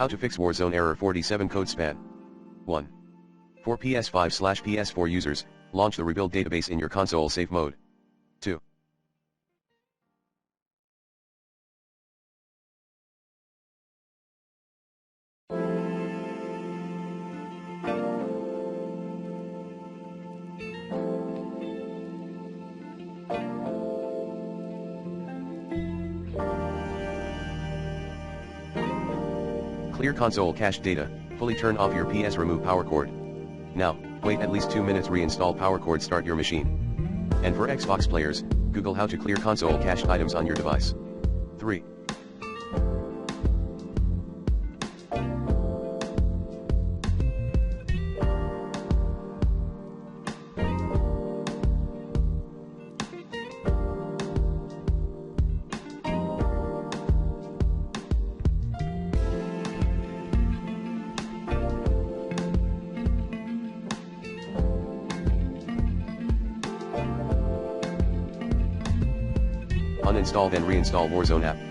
How to fix Warzone error 47 code span. 1. For PS5/PS4 users, launch the rebuild database in your console safe mode. 2. Clear console cache data, fully turn off your PS, remove power cord. Now, wait at least 2 minutes, reinstall power cord, start your machine. And for Xbox players, Google how to clear console cached items on your device. 3. Uninstall then reinstall Warzone app.